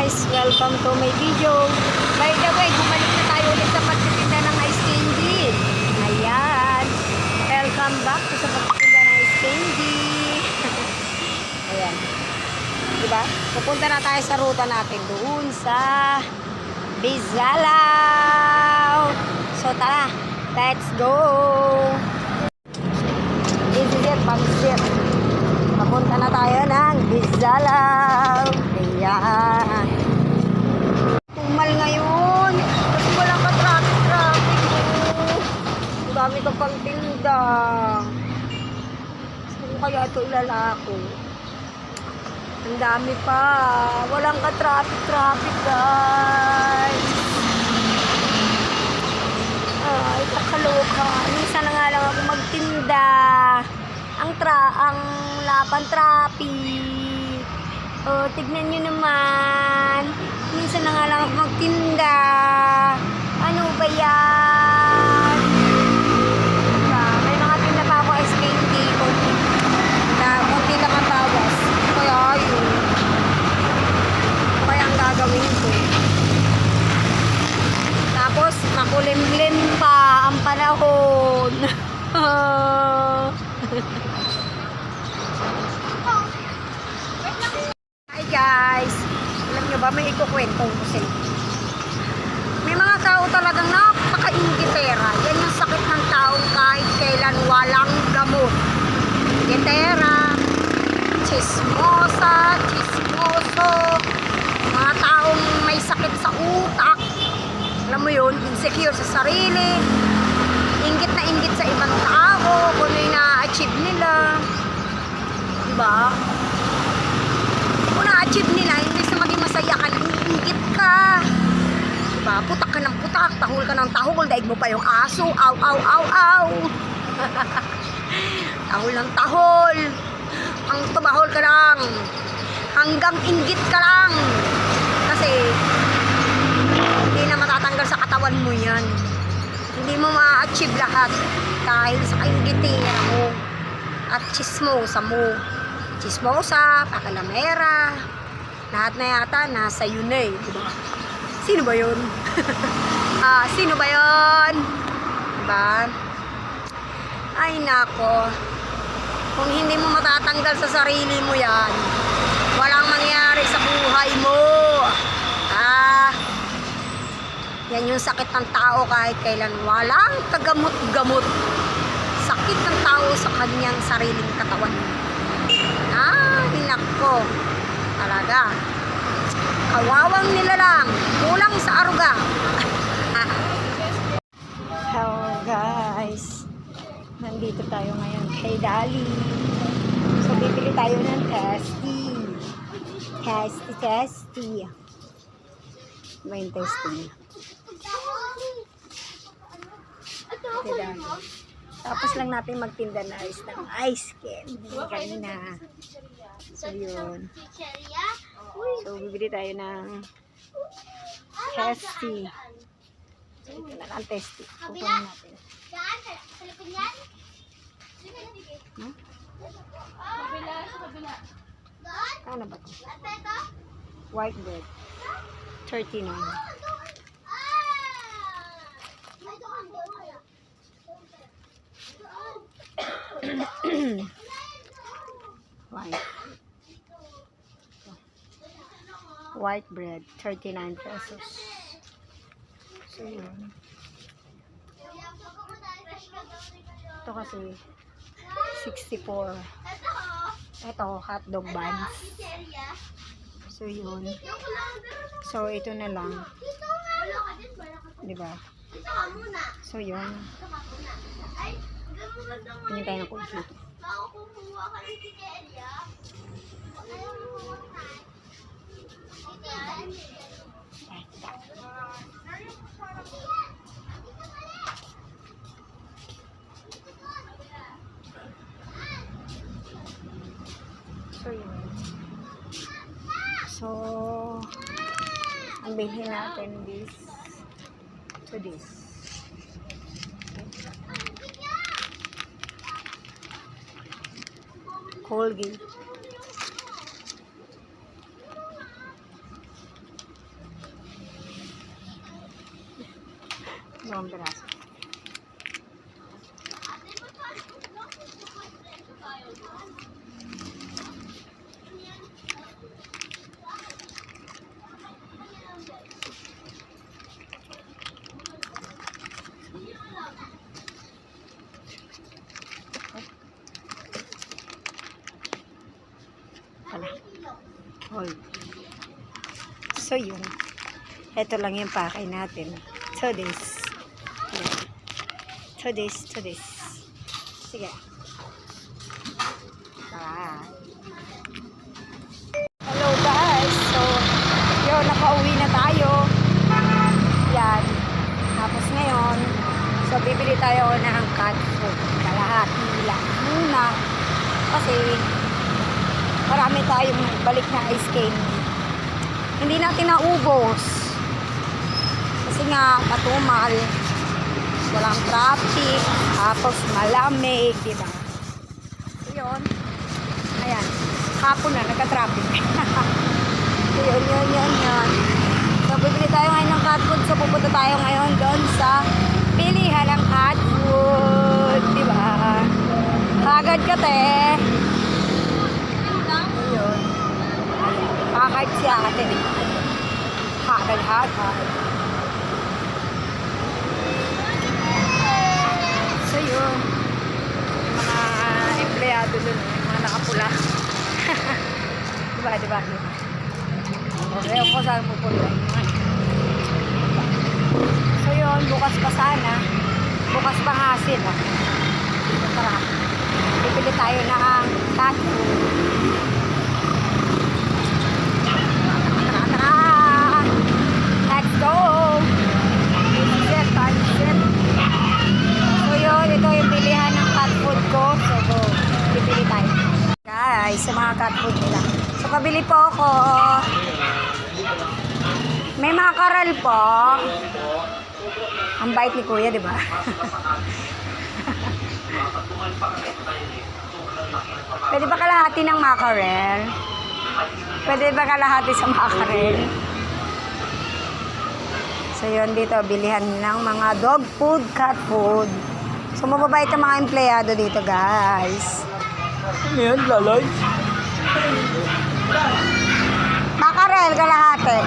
guys, welcome to my video. By the way, bumalik na tayo ulit sa pagtitinda ng ice candy. Ayan, welcome back to sa pagtitinda ng ice candy. Ayan, diba? Pupunta na tayo sa ruta natin doon sa Bizalaw. So tara, let's go. This is it, pag-zip. Papunta na tayo ng Bizalaw. Ayan. Tumal ngayon. Kasi walang ka-traffic. Ang dami ka pang tinda. Saan kaya ito ilalako? Ang dami pa. Walang ka-traffic, guys. Ay, kakaloka. Minsan na nga lang ako magtinda. Ang laban traffic. Oh, tignan nyo naman. Minsan na nga lang ako magtinda. Ano ba yan? May mga tinda pa ako ice candy. Kunti lang ang bawas. Kaya yun. Kaya ang gagawin ko. Tapos, makulimlim pa ang panahon. Hi guys, alam nyo ba, may ikukwento ko sa inyo. May mga tao talagang napaka-ingitera. Yan yung sakit ng taong kahit kailan walang gamot. Ingitera, chismosa, chismoso, mga taong may sakit sa utak. Alam mo yun, insecure sa sarili, inggit na inggit sa ibang tao, kung ano yung na-achieve nila. Diba? Kung na-achieve nila, hindi sa maging masaya ka, inggit ka. Diba? Putak ka ng putak, tahol ka ng tahol, daig mo pa yung aso, aw, aw, aw, aw. Tahol ng tahol. Ang tumahol ka lang. Hanggang inggit ka lang. Kasi, hindi na matatanggal sa katawan mo yan. Hindi mo ma-achieve lahat dahil sa kaingitera mo at chismosa mo. Chismosa, pakalamera, lahat na yata nasa yun eh, diba? Sino ba yun? Sino ba yun? Diba? Ay nako, kung hindi mo matatanggal sa sarili mo yan, walang mangyari sa buhay mo. Yan yung sakit ng tao kahit kailan walang kagamot-gamot. Sakit ng tao sa kanyang sariling katawan. Ay, nako. Talaga. Kawawang nilalang. Kulang sa aruga. Hello guys. Nandito tayo ngayon kay Dali. So, bibili tayo ng testy. Testy. May testy. Tapos lang natin magtinda na ng ice candy kanina. So yun. So bibili tayo ng testy. So ito na lang testy. Kukunin natin. No? Ano ba ito? White bread. 39. White bread, 39 pesos. So yun. Ito kasi 64. Ito hotdog buns. So yun. So ito na lang. Diba? So yun. Tingin tayo ng computer. So yun. So ang bilhin natin this to this. Colgate. Dalawang piraso. Wala. Hold. So yun. Ito lang yung pakay natin. So this. Ayan. So this. Sige. Bye. Hello guys. So, yun, nakauwi na tayo. Yan. Tapos ngayon, so bibili tayo ng cat food. Kalahati lang muna. Kasi, marami tayong balik na ice candy. Hindi natin naubos. Kasi nga, matumal. Walang traffic. Tapos malamig, diba? So, yun. Ayan. Hapon na, nagka-traffic. So, yun. So, bibili tayo ngayon ng cat food. So, pupunta tayo ngayon doon sa pilihan ng cat food. Diba? Hagad ka, te. Ayun. Hagad si ate. Hagad. So yun. Yung mga empleyado dun. Yung mga nakapula. diba? Okay, ako saan pupunta. So yun, bukas pa sana. Bukas pa nga sila. So, tara. Bibili tayo ng cat food. Let's go! So yun, ito yung bilihan ng cat food ko. So go, bibili tayo. Guys, sa mga cat food nila. So pabili po ako. May mackerel po. Ang bait ni kuya, di ba? Pwede ba kalahati ng mackerel? Pwede ba kalahati sa mackerel? So yun, dito bilihan ng mga dog food, cat food. So mababait ang mga empleyado dito, guys. Ano yan, lalay? Mackerel, kalahati.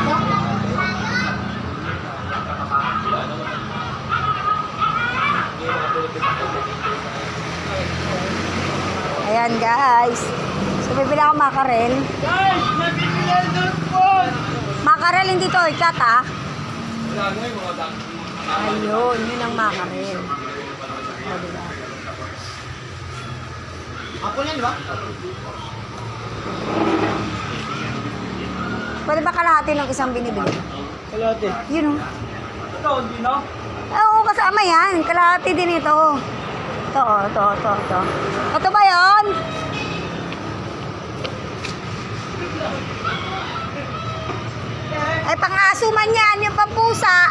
Ayan, guys. So bibili ako mackerel. Guys, nabibili doon po! Mackerel, hindi to ikat, ah. Ayun, yun ang mackerel. O, diba? Ako yan, di ba? Pwede ba kalahati ng isang binibili? Kalate. Yun, oh. Ito, hindi na. Oo, kasama yan. Kalahati din ito. Ito. Ito ba yun? Ay, pang-asuman yan. Yung pampusa.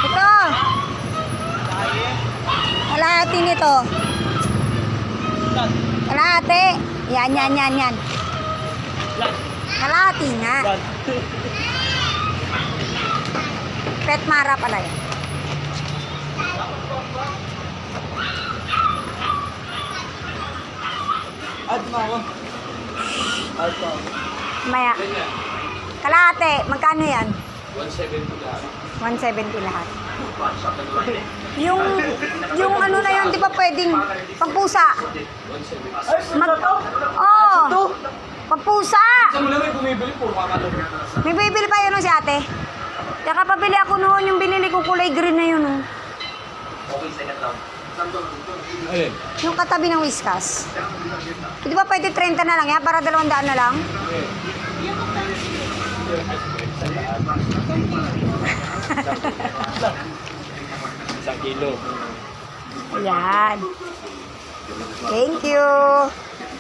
Ito. Kalahati nito. Kalahati. Yan. Kalahati nga. Pet Mara pala yan. Add mo ako. Add mo. Maya. Kalahati. Magkano yan? 170 lahat. 170 lahat. Yung ano na yun, di ba pwedeng pampusa? Ay, ito? Oh, pampusa! Saan mo lang may bumibili? Puro kakalo. May bibili pa yun si ate. Kaya kapabili ako noon, yung binili ko kulay green na yun. Oh. Alin? Yung katabi ng Whiskas. Di ba pwede 30 na lang yan? Para 200 na lang? Isang kilo. Ayan. Thank you.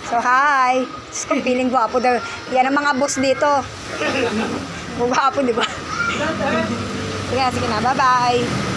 So, hi. So, feeling gwapo daw. Yan ang mga boss dito. Gwapo, di ba? Sige na. Bye-bye.